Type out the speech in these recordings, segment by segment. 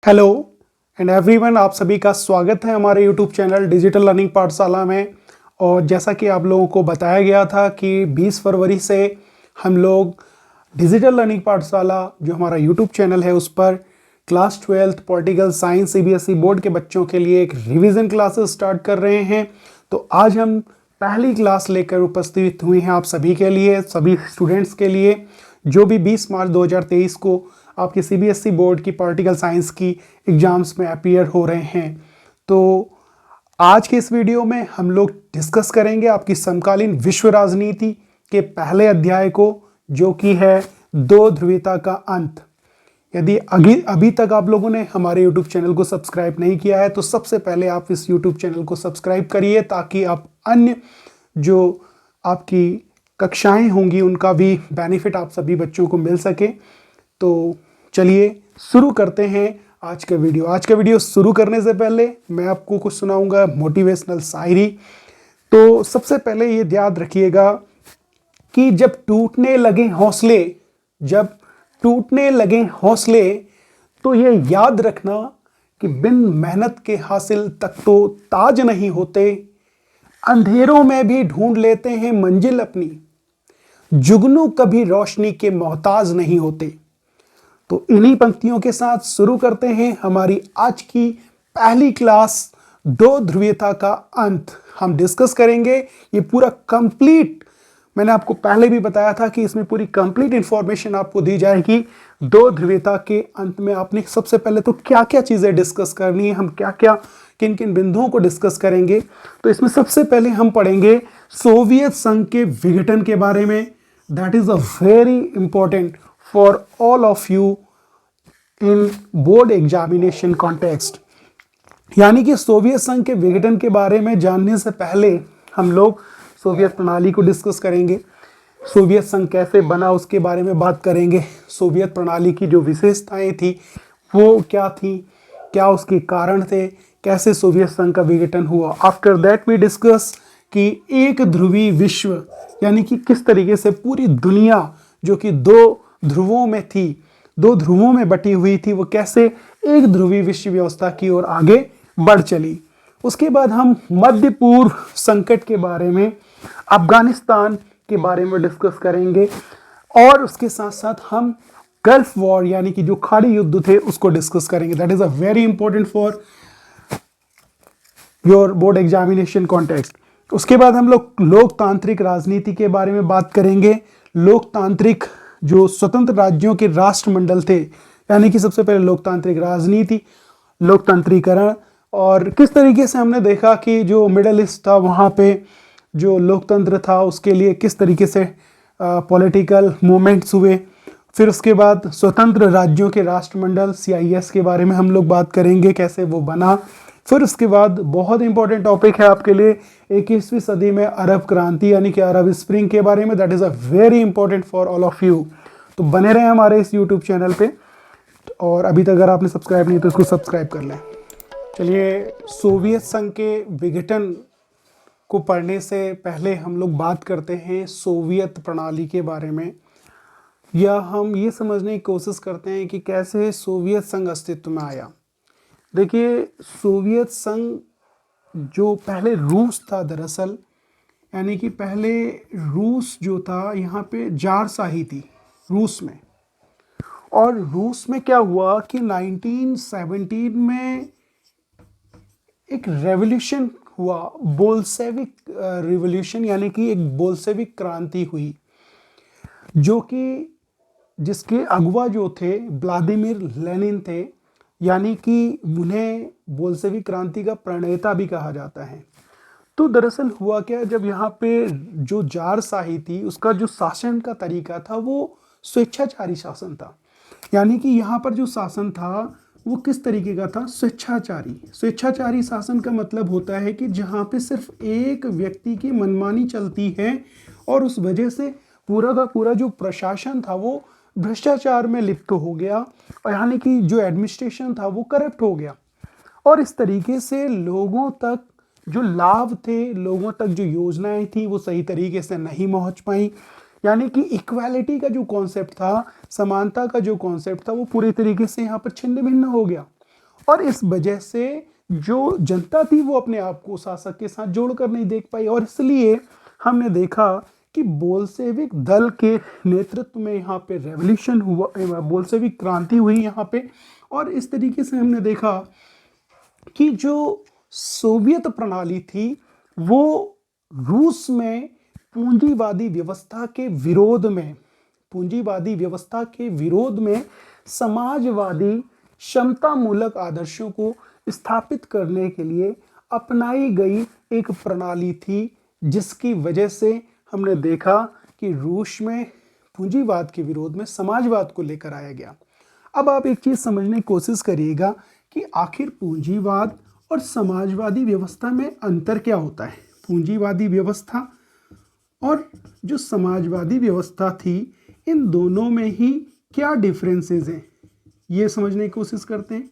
Hello and everyone, आप सभी का स्वागत है हमारे यूट्यूब चैनल डिजिटल लर्निंग पाठशाला में। और जैसा कि आप लोगों को बताया गया था कि 20 फरवरी से हम लोग डिजिटल लर्निंग पाठशाला जो हमारा यूट्यूब चैनल है उस पर class 12th political science CBSE board के बच्चों के लिए एक रिवीजन क्लासेस स्टार्ट कर रहे हैं। तो आज हम पहली क्लास लेकर उपस्थित हुए हैं आप सभी के लिए, सभी स्टूडेंट्स के लिए जो भी 20 मार्च 2023 को आपके सीबीएसई बोर्ड की पॉलिटिकल साइंस की एग्जाम्स में अपीयर हो रहे हैं। तो आज के इस वीडियो में हम लोग डिस्कस करेंगे आपकी समकालीन विश्व राजनीति के पहले अध्याय को, जो कि है दो ध्रुवीयता का अंत। यदि अभी तक आप लोगों ने हमारे YouTube चैनल को सब्सक्राइब नहीं किया है तो सबसे पहले आप इस YouTube चैनल को सब्सक्राइब करिए, ताकि आप अन्य जो आपकी कक्षाएं होंगी उनका भी बेनिफिट आप सभी बच्चों को मिल सके। तो चलिए शुरू करते हैं आज का वीडियो। आज का वीडियो शुरू करने से पहले मैं आपको कुछ सुनाऊंगा मोटिवेशनल शायरी। तो सबसे पहले ये याद रखिएगा कि जब टूटने लगे हौसले तो ये याद रखना कि बिन मेहनत के हासिल तक तो ताज नहीं होते। अंधेरों में भी ढूंढ लेते हैं मंजिल अपनी, जुगनू कभी रोशनी के मोहताज नहीं होते। तो इन्हीं पंक्तियों के साथ शुरू करते हैं हमारी आज की पहली क्लास, दो ध्रुवीयता का अंत। हम डिस्कस करेंगे ये पूरा कंप्लीट। मैंने आपको पहले भी बताया था कि इसमें पूरी कंप्लीट इंफॉर्मेशन आपको दी जाएगी। दो ध्रुवीयता के अंत में आपने सबसे पहले तो क्या क्या चीजें डिस्कस करनी है, हम क्या क्या किन किन बिंदुओं को डिस्कस करेंगे। तो इसमें सबसे पहले हम पढ़ेंगे सोवियत संघ के विघटन के बारे में। That is a very important for all of you in board examination context. यानी कि सोवियत संघ के विघटन के बारे में जानने से पहले हम लोग सोवियत प्रणाली को डिस्कस करेंगे। सोवियत संघ कैसे बना उसके बारे में बात करेंगे। सोवियत प्रणाली की जो विशेषताएं थी वो क्या थी, क्या उसके कारण थे, कैसे सोवियत संघ का विघटन हुआ। आफ्टर दैट वी डिस्कस कि एक ध्रुवी विश्व, यानी कि किस तरीके से पूरी दुनिया जो कि दो ध्रुवों में थी, दो ध्रुवों में बटी हुई थी, वो कैसे एक ध्रुवी विश्व व्यवस्था की ओर आगे बढ़ चली। उसके बाद हम मध्य पूर्व संकट के बारे में, अफगानिस्तान के बारे में डिस्कस करेंगे। और उसके साथ साथ हम गल्फ वॉर यानी कि जो खाड़ी युद्ध थे उसको डिस्कस करेंगे। That is a very important for your board examination context. उसके बाद हम लोग लोकतांत्रिक राजनीति के बारे में बात करेंगे। लोकतांत्रिक जो स्वतंत्र राज्यों के राष्ट्रमंडल थे, यानी कि सबसे पहले लोकतांत्रिक राजनीति, लोकतंत्रीकरण, और किस तरीके से हमने देखा कि जो मिडल ईस्ट था वहाँ पे जो लोकतंत्र था उसके लिए किस तरीके से पॉलिटिकल मूवमेंट्स हुए। फिर उसके बाद स्वतंत्र राज्यों के राष्ट्रमंडल CIS के बारे में हम लोग बात करेंगे, कैसे वो बना। फिर उसके बाद बहुत इंपॉर्टेंट टॉपिक है आपके लिए 21वीं सदी में अरब क्रांति यानी कि अरब स्प्रिंग के बारे में। That is a very important for all of you. तो बने रहें हमारे इस यूट्यूब चैनल पे, और अभी तक अगर आपने सब्सक्राइब नहीं तो इसको सब्सक्राइब कर लें। चलिए, सोवियत संघ के विघटन को पढ़ने से पहले हम लोग बात करते हैं सोवियत प्रणाली के बारे में, या हम ये समझने की कोशिश करते हैं कि कैसे सोवियत संघ अस्तित्व में आया। देखिए, सोवियत संघ जो पहले रूस था दरअसल, यानी कि पहले रूस जो था यहाँ पे जारशाही थी रूस में। और रूस में क्या हुआ कि 1917 में एक रेवोल्यूशन हुआ, बोल्शेविक रिवॉल्यूशन, यानी कि एक बोल्शेविक क्रांति हुई, जो कि जिसके अगुवा जो थे व्लादिमीर लेनिन थे, यानी कि उन्हें बोल्शेविक क्रांति का प्रणेता भी कहा जाता है। तो दरअसल हुआ क्या, जब यहाँ पे जो जारशाही थी उसका जो शासन का तरीका था वो स्वेच्छाचारी शासन था। यानी कि यहाँ पर जो शासन था वो किस तरीके का था, स्वेच्छाचारी शासन का मतलब होता है कि जहाँ पे सिर्फ एक व्यक्ति की मनमानी चलती है, और उस वजह से पूरा का पूरा जो प्रशासन था वो भ्रष्टाचार में लिप्त हो गया, और यानी कि जो एडमिनिस्ट्रेशन था वो करप्ट हो गया। और इस तरीके से लोगों तक जो लाभ थे, लोगों तक जो योजनाएं थी वो सही तरीके से नहीं पहुंच पाई। यानी कि इक्वालिटी का जो कॉन्सेप्ट था, समानता का जो कॉन्सेप्ट था, वो पूरी तरीके से यहाँ पर छिन्न भिन्न हो गया। और इस वजह से जो जनता थी वो अपने आप को शासक के साथ जोड़कर नहीं देख पाई, और इसलिए हमने देखा कि बोल्शेविक दल के नेतृत्व में यहाँ पे रेवोल्यूशन हुआ, बोल्शेविक क्रांति हुई यहाँ पे। और इस तरीके से हमने देखा कि जो सोवियत प्रणाली थी वो रूस में पूंजीवादी व्यवस्था के विरोध में, पूंजीवादी व्यवस्था के विरोध में समाजवादी समतामूलक आदर्शों को स्थापित करने के लिए अपनाई गई एक प्रणाली थी, जिसकी वजह से हमने देखा कि रूस में पूंजीवाद के विरोध में समाजवाद को लेकर आया गया। अब आप एक चीज समझने की कोशिश करिएगा कि आखिर पूंजीवाद और समाजवादी व्यवस्था में अंतर क्या होता है। पूंजीवादी व्यवस्था और जो समाजवादी व्यवस्था थी, इन दोनों में ही क्या डिफरेंसेस हैं, ये समझने की कोशिश करते हैं।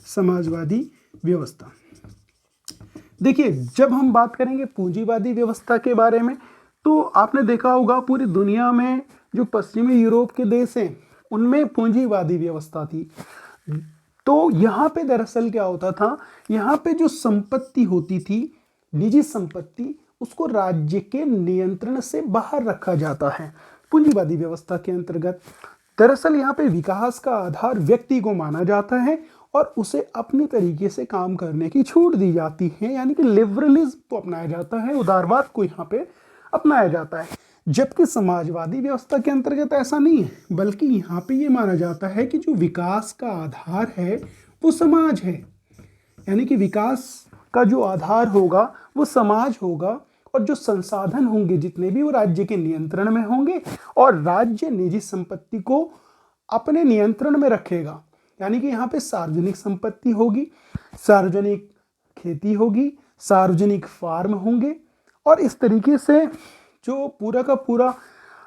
समाजवादी व्यवस्था, देखिए जब हम बात करेंगे पूंजीवादी व्यवस्था के बारे में, तो आपने देखा होगा पूरी दुनिया में जो पश्चिमी यूरोप के देश हैं उनमें पूंजीवादी व्यवस्था थी। तो यहाँ पे दरअसल क्या होता था, यहाँ पे जो संपत्ति होती थी, निजी संपत्ति, उसको राज्य के नियंत्रण से बाहर रखा जाता है पूंजीवादी व्यवस्था के अंतर्गत। दरअसल यहाँ पे विकास का आधार व्यक्ति को माना जाता है और उसे अपनी तरीके से काम करने की छूट दी जाती है, यानी कि लिबरलिज्म को अपनाया जाता है, उदारवाद को यहाँ पे अपनाया जाता है। जबकि समाजवादी व्यवस्था के अंतर्गत ऐसा नहीं है, बल्कि यहाँ पे ये माना जाता है कि जो विकास का आधार है वो समाज है, यानी कि विकास का जो आधार होगा वो समाज होगा, और जो संसाधन होंगे जितने भी वो राज्य के नियंत्रण में होंगे, और राज्य निजी संपत्ति को अपने नियंत्रण में रखेगा। यानी कि यहाँ पे सार्वजनिक संपत्ति होगी, सार्वजनिक खेती होगी, सार्वजनिक फार्म होंगे, और इस तरीके से जो पूरा का पूरा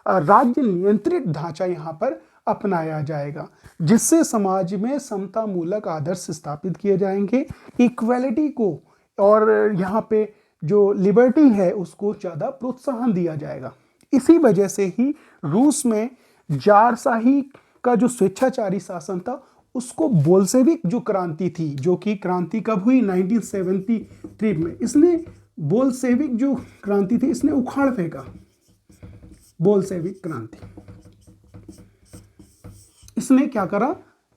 राज्य नियंत्रित ढांचा यहाँ पर अपनाया जाएगा, जिससे समाज में समतामूलक आदर्श स्थापित किए जाएंगे, इक्वालिटी को और यहाँ पे जो लिबर्टी है उसको ज़्यादा प्रोत्साहन दिया जाएगा। इसी वजह से ही रूस में जारशाही का जो स्वेच्छाचारी शासन था उसको बोल्शेविक जो क्रांति थी, जो कि क्रांति कब हुई 1973 में, इसने बोल्शेविक जो क्रांति थी इसने उखाड़ फेंका। बोल्शेविक क्रांति इसने क्या करा,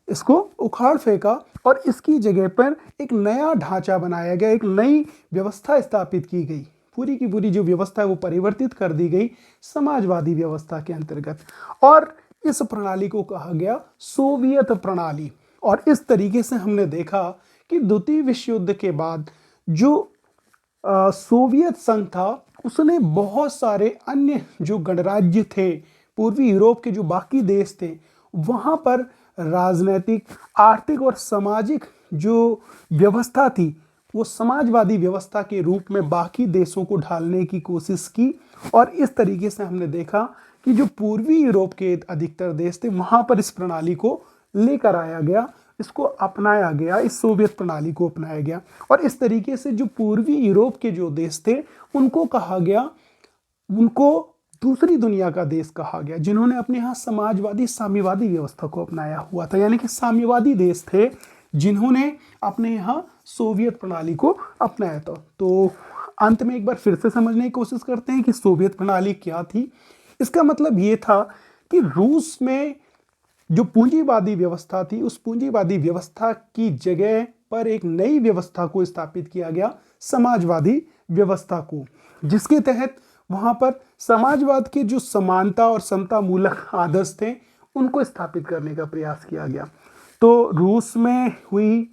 इसको उखाड़ फेंका और इसकी जगह पर एक नया ढांचा बनाया गया, एक नई व्यवस्था स्थापित की गई। पूरी की पूरी जो व्यवस्था है वो परिवर्तित कर दी गई समाजवादी व्यवस्था के अंतर्गत, और इस प्रणाली को कहा गया सोवियत प्रणाली। और इस तरीके से हमने देखा कि द्वितीय विश्व युद्ध के बाद जो सोवियत संघ था उसने बहुत सारे अन्य जो गणराज्य थे, पूर्वी यूरोप के जो बाकी देश थे, वहाँ पर राजनैतिक, आर्थिक और सामाजिक जो व्यवस्था थी वो समाजवादी व्यवस्था के रूप में बाकी देशों को ढालने की कोशिश की। और इस तरीके से हमने देखा कि जो पूर्वी यूरोप के अधिकतर देश थे वहाँ पर इस प्रणाली को लेकर आया गया, इसको अपनाया गया, इस सोवियत प्रणाली को अपनाया गया। और इस तरीके से जो पूर्वी यूरोप के जो देश थे उनको कहा गया, उनको दूसरी दुनिया का देश कहा गया, जिन्होंने अपने यहाँ समाजवादी साम्यवादी व्यवस्था को अपनाया हुआ था, यानी कि साम्यवादी देश थे जिन्होंने अपने यहाँ सोवियत प्रणाली को अपनाया था। तो अंत में एक बार फिर से समझने की कोशिश करते हैं कि सोवियत प्रणाली क्या थी। इसका मतलब ये था कि रूस में जो पूंजीवादी व्यवस्था थी उस पूंजीवादी व्यवस्था की जगह पर एक नई व्यवस्था को स्थापित किया गया, समाजवादी व्यवस्था को, जिसके तहत वहां पर समाजवाद के जो समानता और समतामूलक आदर्श थे उनको स्थापित करने का प्रयास किया गया। तो रूस में हुई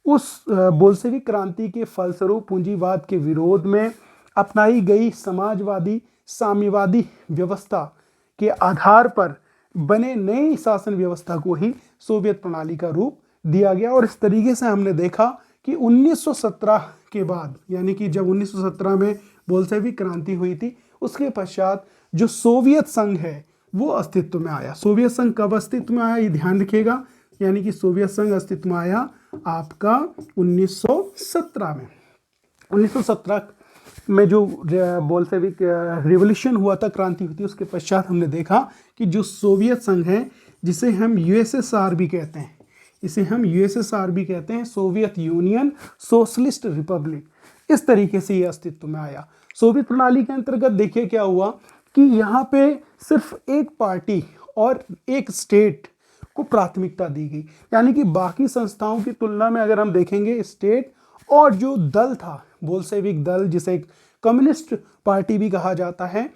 उस बोल्शेविक क्रांति के फलस्वरूप पूंजीवाद के विरोध में अपनाई गई समाजवादी साम्यवादी व्यवस्था के आधार पर बने नई शासन व्यवस्था को ही सोवियत प्रणाली का रूप दिया गया। और इस तरीके से हमने देखा कि 1917 के बाद, यानी कि जब 1917 में बोल्शेविक क्रांति हुई थी, उसके पश्चात जो सोवियत संघ है वो अस्तित्व में आया। सोवियत संघ कब अस्तित्व में आया ये ध्यान रखिएगा, यानी कि सोवियत संघ अस्तित्व में आया आपका 1917 में। 1917 में जो बोल्शेविक रिवॉल्यूशन हुआ था, क्रांति हुई थी, उसके पश्चात हमने देखा कि जो सोवियत संघ है, जिसे हम यूएसएसआर भी कहते हैं, इसे हम यूएसएसआर भी कहते हैं, सोवियत यूनियन सोशलिस्ट रिपब्लिक। इस तरीके से ये अस्तित्व में आया। सोवियत प्रणाली के अंतर्गत देखिए क्या हुआ कि यहाँ पे सिर्फ एक पार्टी और एक स्टेट को प्राथमिकता दी गई, यानी कि बाकी संस्थाओं की तुलना में अगर हम देखेंगे स्टेट और जो दल था बोल्शेविक दल, जिसे कम्युनिस्ट पार्टी भी कहा जाता है,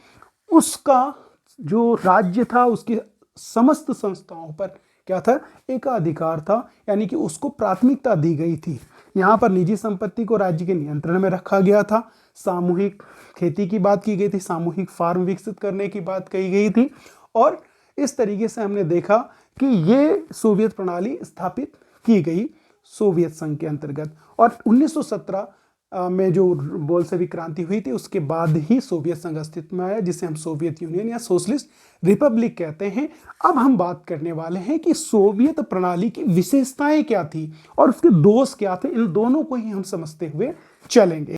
उसका जो राज्य था उसकी समस्त संस्थाओं पर क्या था, एकाधिकार था, यानी कि उसको प्राथमिकता दी गई थी। यहाँ पर निजी संपत्ति को राज्य के नियंत्रण में रखा गया था, सामूहिक खेती की बात की गई थी, सामूहिक फार्म विकसित करने की बात कही गई थी, और इस तरीके से हमने देखा कि ये सोवियत प्रणाली स्थापित की गई सोवियत संघ के अंतर्गत। और 1917 में जो बोल्शेविक क्रांति हुई थी उसके बाद ही सोवियत संघ अस्तित्व में आया, जिसे हम सोवियत यूनियन या सोशलिस्ट रिपब्लिक कहते हैं। अब हम बात करने वाले हैं कि सोवियत प्रणाली की विशेषताएं क्या थी और उसके दोष क्या थे। इन दोनों को ही हम समझते हुए चलेंगे।